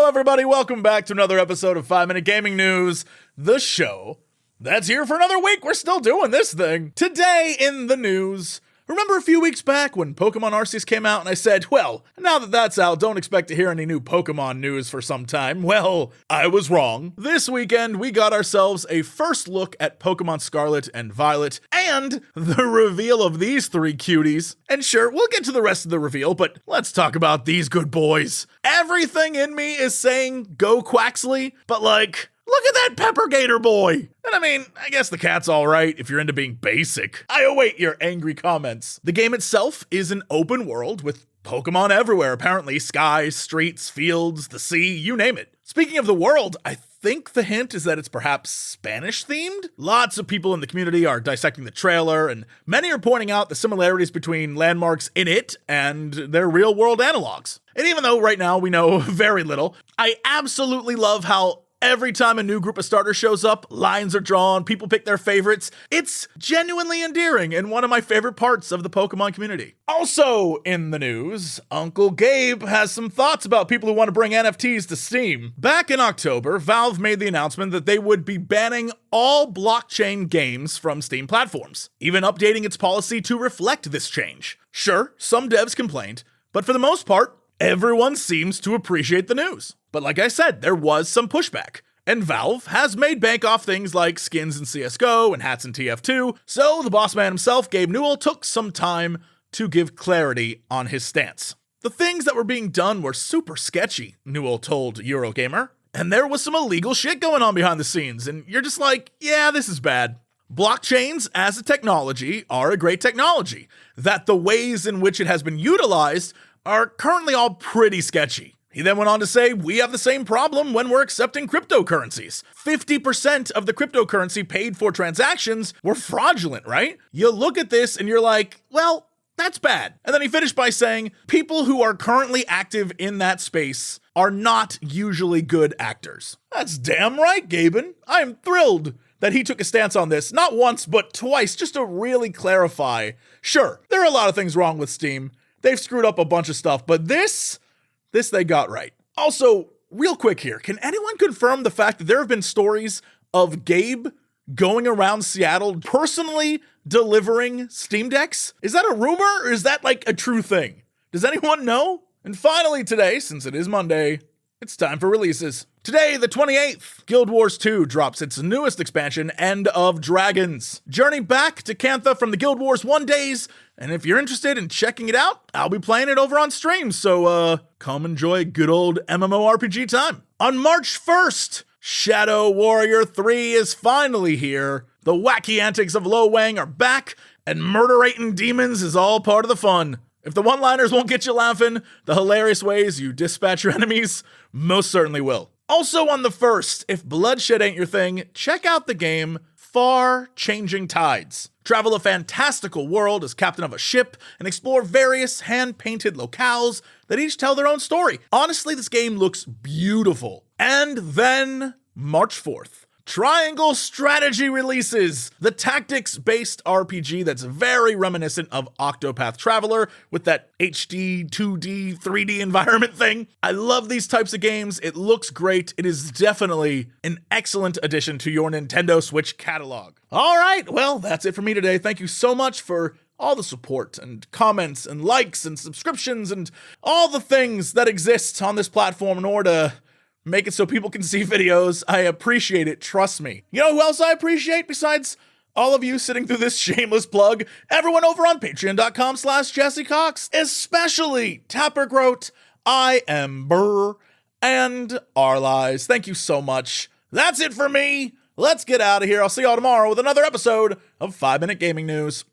Hello, everybody. Welcome back to another episode of 5 Minute Gaming News, the show that's here for another week. We're still doing this thing. Today in the news, remember a few weeks back when Pokemon Arceus came out and I said, well, now that that's out, don't expect to hear any new Pokemon news for some time. Well, I was wrong. This weekend, we got ourselves a first look at Pokemon Scarlet and Violet and the reveal of these three cuties. And sure, we'll get to the rest of the reveal, but let's talk about these good boys. Everything in me is saying go Quaxley, but like, look at that Pepper Gator boy! And I mean, I guess the cat's alright if you're into being basic. I await your angry comments. The game itself is an open world with Pokemon everywhere, apparently. Skies, streets, fields, the sea, you name it. Speaking of the world, I think the hint is that it's perhaps Spanish-themed? Lots of people in the community are dissecting the trailer, and many are pointing out the similarities between landmarks in it and their real-world analogs. And even though right now we know very little, I absolutely love how every time a new group of starters shows up, lines are drawn, people pick their favorites. It's genuinely endearing and one of my favorite parts of the Pokemon community. Also in the news, Uncle Gabe has some thoughts about people who want to bring NFTs to Steam. Back in October, Valve made the announcement that they would be banning all blockchain games from Steam platforms, even updating its policy to reflect this change. Sure, some devs complained, but for the most part, everyone seems to appreciate the news. But like I said, there was some pushback. And Valve has made bank off things like skins in CSGO and hats in TF2, so the boss man himself, Gabe Newell, took some time to give clarity on his stance. The things that were being done were super sketchy, Newell told Eurogamer, and there was some illegal shit going on behind the scenes, and you're just like, yeah, this is bad. Blockchains as a technology are a great technology, that the ways in which it has been utilized are currently all pretty sketchy. He then went on to say, we have the same problem when we're accepting cryptocurrencies. 50% of the cryptocurrency paid for transactions were fraudulent, right? You look at this and you're like, well, that's bad. And then he finished by saying, people who are currently active in that space are not usually good actors. That's damn right, Gaben. I am thrilled that he took a stance on this, not once, but twice, just to really clarify. Sure, there are a lot of things wrong with Steam. They've screwed up a bunch of stuff, but this they got right. Also, real quick here, can anyone confirm the fact that there have been stories of Gabe going around Seattle personally delivering Steam Decks? Is that a rumor or is that like a true thing? Does anyone know? And finally today, since it is Monday, it's time for releases. Today, the 28th, Guild Wars 2 drops its newest expansion, End of Dragons. Journey back to Cantha from the Guild Wars 1 days, and if you're interested in checking it out, I'll be playing it over on stream, so come enjoy good old MMORPG time. On March 1st, Shadow Warrior 3 is finally here. The wacky antics of Lo Wang are back, and murderating demons is all part of the fun. If the one-liners won't get you laughing, the hilarious ways you dispatch your enemies most certainly will. Also on the 1st, if bloodshed ain't your thing, check out the game Far Changing Tides. Travel a fantastical world as captain of a ship and explore various hand-painted locales that each tell their own story. Honestly, this game looks beautiful. And then March 4th. Triangle Strategy releases, the tactics-based RPG that's very reminiscent of Octopath Traveler with that HD, 2D, 3D environment thing. I love these types of games. It looks great. It is definitely an excellent addition to your Nintendo Switch catalog. All right, well, that's it for me today. Thank you so much for all the support and comments and likes and subscriptions and all the things that exist on this platform in order to make it so people can see videos. I appreciate it, trust me. You know who else I appreciate besides all of you sitting through this shameless plug? Everyone over on patreon.com/Jesse Cox, especially Tapper Groat, I Am Burr, and Arlies. Thank you so much. That's it for me. Let's get out of here. I'll see y'all tomorrow with another episode of 5 Minute Gaming News.